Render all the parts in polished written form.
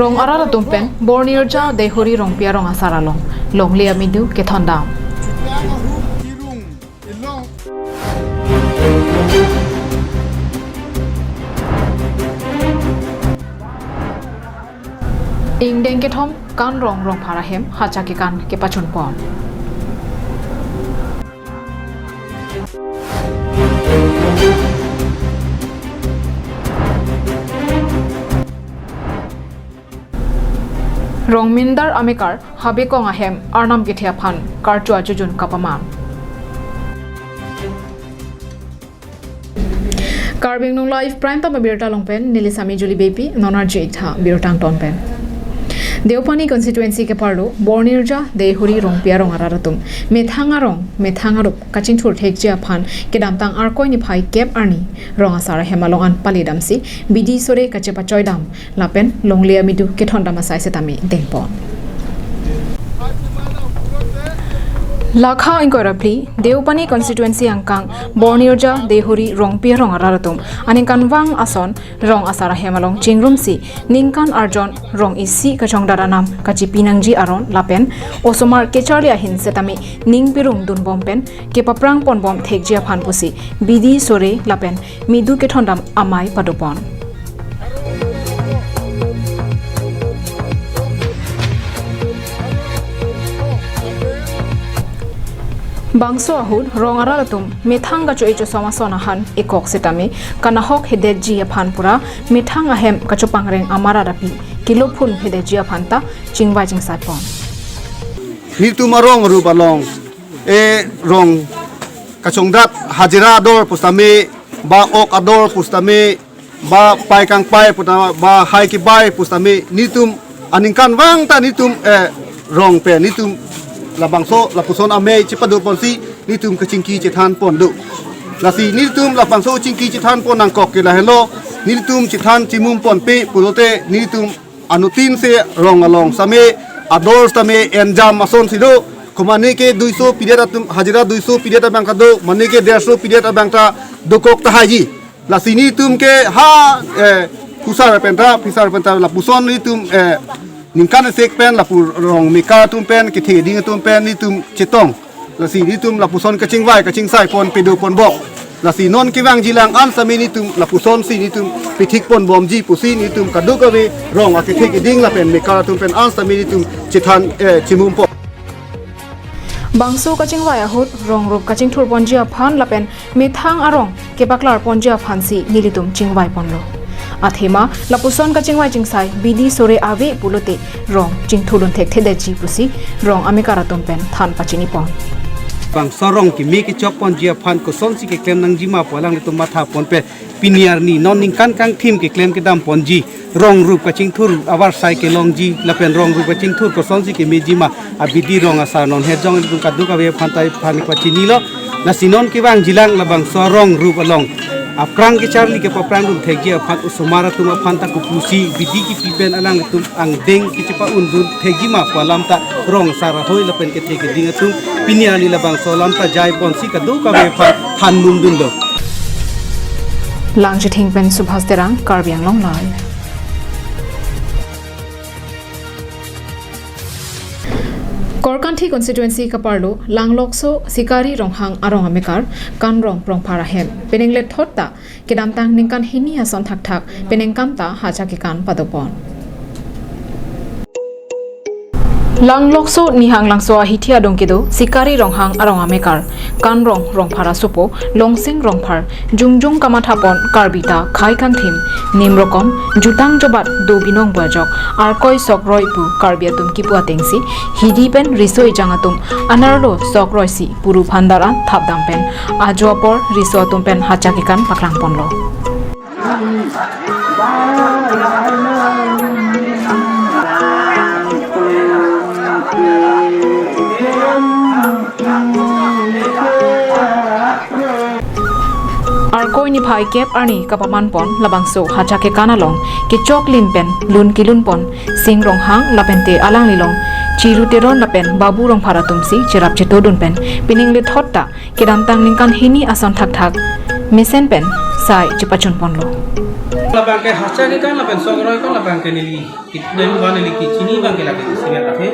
Rong arara tumpen bornirja dehuri rong pia rong asara long lia midu ke thonda ing deng ke thom kan rong pharahem hacha ke kan ke pachon pon Rong mindar amikar habe kong ahem arnam githia phan karchua jujun kapama Carbing nung live prime ta birta longpen nilisami juli baby nonar jeitha birtang tonpen Deopani constituency ke parlo bornirja dehuri rong pia rong araratum methangarup kaching thur thekjia phan ke damtang arkoi ni phai kep arni rong asara hemalong an palidamsi bidi sore kachepa choidam lapen longlia midu ke thondama sai setami dengpon Lakha inkorapli Deopani constituency angkang bornirja dehuri rong pia rong araratum aninkan wang ason rong asara hemalong chingrumsi ningkan arjon rong isi kachong daranam kachipinangji aron lapen osomar kecharlia hin setami ningpirung dun bompen ke paprang pon bom thekjia phan pusi bidi sore lapen midu ke thondam amai padopon Bangso ahud rong aralatum methang gacho icho somasona han ekok setami kanahok hedeji phan pura methang ahem kacho pangreng amara rapi kilo phun hedeji phanta chingwai chingsat pon ni tumarong rupalong e rong kachongdat hajira dor pustami ba ok ador pustami ba pai kang pai putama ba hai ki bai pustami nitum aningkan wang ta nitum rong pe nitum labangso lapuson ame chipadu ponsi nitum kachingki chithan pondu lasi nitum labangso chingki chithan pon nangkok ke la hello nitum chithan chimum pon pe pulote nitum anutin se rong along same ador tame enjam mason sido komane ke 200 period atum hajira 200 period abang kado mane ke 150 period abang ta dokok ta haji lasi nitum ke ha pusar penta lapuson nitum ningkan sek pen lapu rong mika tum pen ke the ding tum pen ni tum chetong la si ni tum lapuson kaching vai kaching sai pon pedu pon bok la si non ki wang jilang an sami ni tum lapuson si ni tum pithik pon bom ji pusi ni tum kadu ka we rong ake the ding la pen mika tum pen an sami ni tum chethan chimum pon Bangso kaching waya hut rong rup kaching thur ponjia phan lapen methang arong ke baklar ponjia phansi nilitum chingwai ponlo Athema lapuson kachingwai chingsai bidi sore ave pulote rong chingthulun thek thedeji pusi rong amikara tumpen than pachini pon bang sorong ki mi ki chok pon jia phan ko son si ke klem nang jima polang tu matha pon pe piniar ni non ning kan kang thim ki klem ke dam pon ji rong rup ka ching thur awar sai ke long ji lapen rong rup ka ching thur ko son si ke mi jima abidi rong asa non he jong tu ka du ka we phan tai phan ko chini lo na sinon ki wang jilang labang sorong rup along aprang ke charli ke paprang dum thegia phan usumara tuma phan ta kupusi bidi ki pipen alang tum ang deng ki chipa undun thegima palam ta rong sara hoi lapen ke thege ding tum piniani labang solam ta jai ponsi ka du ka we phan num dun do lang jithing pen subhas terang karbiang long lai Korkanthi constituency kaparlo langlokso sikari ronghang arong amekar kan rong pharahem penenglet thotta kedamtang ningkan hini ason thak penengkamta hacha ke kan padopon Langlokso nihang langso ahithia dongkedo sikari ronghang arong amekar kan rong phara supo longsing rong phar jungjung kamathapon karbita khai kang thim nimrokom jutang jobat do binong bajok arkoi sokroi pu karbiatum kipua tengsi hidi pen risoi jangatum anarlo sokroi si puru phandaran thapdam pen ajopor risoatum pen hachakikan paklang ponlo Arkoi ni phai kep arni kapaman pon labangso hacha ke kanalong ke chok limpen lun kilun pon sing rong hang lapente alang lilong chiru teron lapen babu rong pharatumsi cherap chetodun pen piningle thotta ke damtang ningkan hini ason thak mesen pen sai chipachun ponlo Labang ke hacha ke kan lapen sogroi kan labang ke nili dan ban nili kicini bang ke lagi singa kathe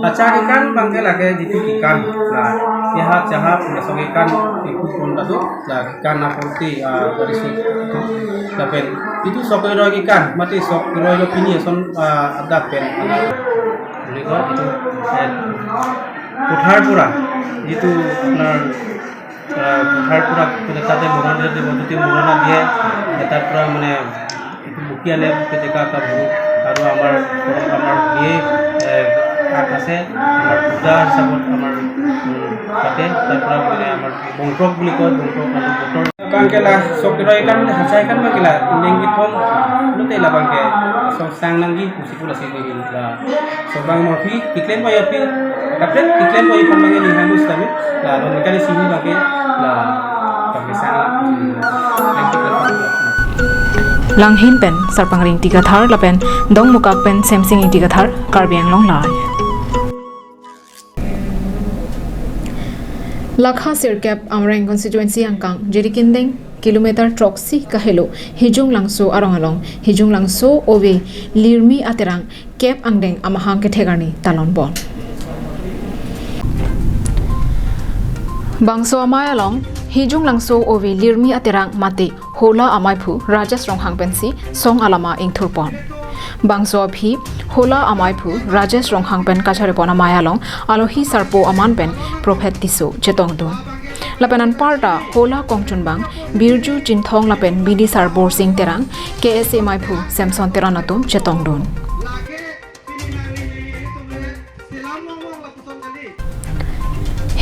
hacha ke kan bang ke lagi jitu ikan lah ya jahat mesong ikan ikut pun tadu lah ikan naporti dari situ lapen itu sogroi ikan mati sogroi lo pini son ada pen ini kan itu puthar pura itu আপনার puthar pura pada tade morana de moduti morana দিয়ে এটা পুরা মানে একটু বুকিয়ালে কেটেকা তা বহুত আৰু আমাৰ দিয়ে আছে আমাৰ পূজা হিচাপত আমাৰ তাতে তাৰ পৰা মানে আমাৰ বংকক বুলি কয় বংকক আৰু বতৰ কাংকেলা চকৰা একান হাচাই কান বাকিলা নেংগি থম লতে লাবাংকে sang nanggi musipula sini la sobang morfi iklen boy api kapten iklen boy pamangi ni hangus kami la don mekani sini bagi la pagkisang Langhin pen sarpangring tiga thar lapen dong mukak pen semsing tiga thar karbiang long lai Lakha sirkap amrang constituency angkang jerikindeng kilometer troksi kahelo hijung langso arong hijung langso owe lirmi aterang kep angdeng amahang ke thegani talon bon bangso amaya long hijung langso owe lirmi aterang mate hola amaipu rajas ronghang pensi song alama ingthurpon bangso abhi hola amaipu rajas ronghang pen kachare pon amaya long alohi sarpo aman pen prophet tiso chetongdon lapenan parta hola kongchunbang birju jinthong lapen bidi sar borsing terang KSA maipu samson teranatum chetongdon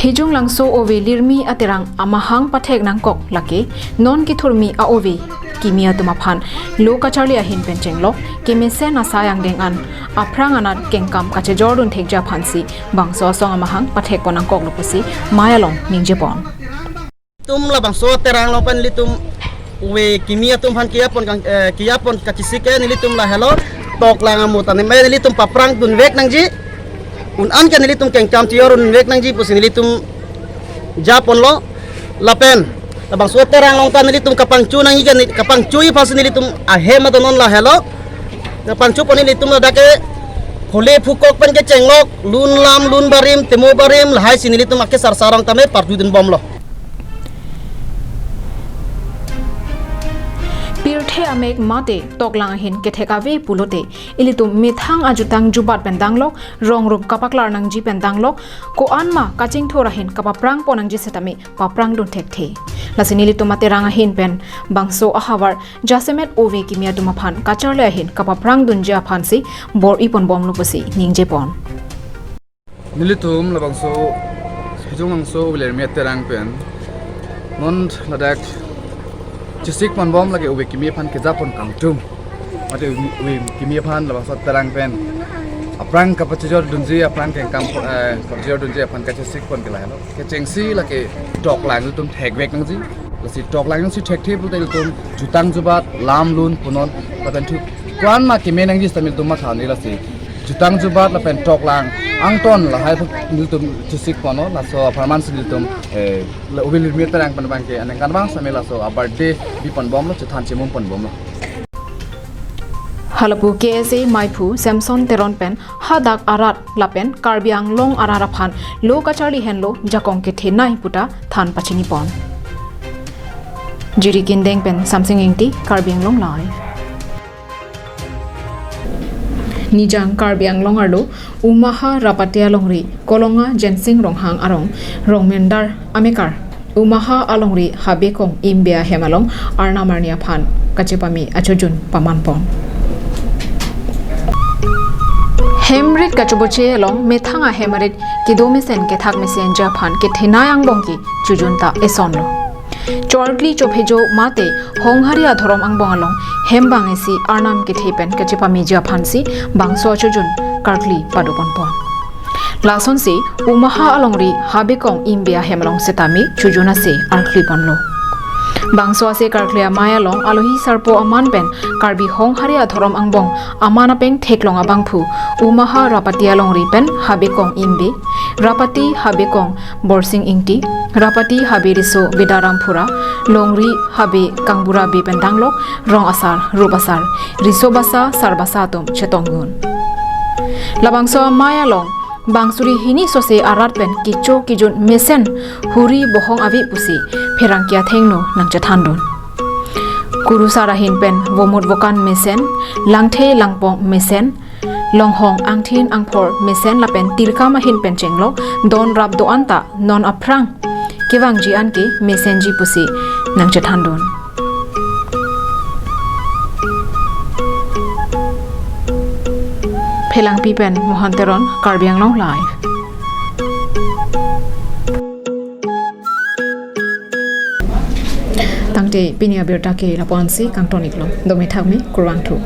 hijung langso owe lirmi aterang amahang pathek nangkok lake non kithurmi a owe kimia tumaphan lokacharli ahin penchenglo kemese na sayang dengan aprang anat kengkam kache jordun thekja phansi bangso song amahang pathek konang kok lupusi mayalong ningjepon tum la bangso terang lopan litum we kimia tum han kia pon kachisike nilitum la hello tok lang amutan me nilitum paprang dun wek nangji un an kan nilitum kengkam tiorun wek nangji pusin nilitum japon lo lapen abang suat terang long tan nilitum kapang cu nang ikan kapang cui pas nilitum ahema donon la hello kapang cu pon nilitum la dake hole phukok pen ke cenglok lun lam lun barim temo barim lahai sinilitum ake sarsarang tame partudun bom lo pirthe amek mate toklang hin kethekave pulote ilitum mithang ajutang jubat pendanglok rongruk kapaklar nangji pendanglok ko anma kaching thora hin kapaprang ponangji setame paprang dun thekte lasini litumate ranga hin pen bangso ahawar jasemet ove kimia dumaphan kacharle hin kapaprang dunja phansi bor ipon bom loposi ningje pon nilitum labangso hijung angso ulermi terang pen non ladak Chisik man bom lagi uwe kimia pan kezapon kangtung, ada uwe kimia pan labang sat terang pen, aprang kapacijor dunji aprang kengkam kapacijor dunji pan kachisik pon kelai lo, kecengsi lagi dok lang lutum thegwek nangji, lasi dok lang nangsi thek thep lutai lutum jutang jubat lam lun punon, padan tu kuan ma kimia nangji stamil lutum ma thani lasi jutang jubat lapen dok lang angton lahai lutum chisik pono laso farman si lutum uwe lirmi terang pan bangke anengkan bang samela so abarte bi pan bom lo chethan chemum pan bom lo halapu KSA maipu samson teron pen hadak arat lapen karbiang long arara phan lokacharli henlo jakong ke thenai puta than pachini pon jiri kindeng pen samsing ingti karbiang long live nijang karbiang long arlo umaha rapatia longri kolonga jensing ronghang arong rongmendar amekar umaha alongri habekong imbia hemalong arnamarnia phan kachepami achojun pamanpon hemrit kachuboche along methanga hemarit kidomisen ke thak mesen japhan ke thinayang bongki chujunta esonlo chorgli chophejo mate hongharia thorom angbong along hembang esi arnam ke thepen kachepami japhansi bangso chujun karkli padopon pon lason se umaha alongri habekong imbia hemalong setami chujuna se arkli ponlo bangso ase karklia maya long alohi sarpo aman pen karbi hongharia thorom angbong amana peng theklong abangphu umaha rapati along ripen habekong imbe rapati habekong borsing ingti Rapati habe riso Bedarampura Longri habe Kangbura be pendanglok rong asar rubasar riso basa sarbasa tum chetongun labangso maya long bangsuri hini sose arat pen kicho kijun mesen huri bohong avi pusi pherangkia thengno nangcha thandon Kuru sarahin pen vomut vokan mesen langthe langpong mesen longhong angthin angphor mesen lapen tirka mahin pen chenglo don rap do anta non aprang kiwang ji anke mesen ji pusi nangche thandon phelang pi pen mohanteron Karbi Anglong live tangte pinia berta ke laponsi kangtonik lo domi thakme kurwang thu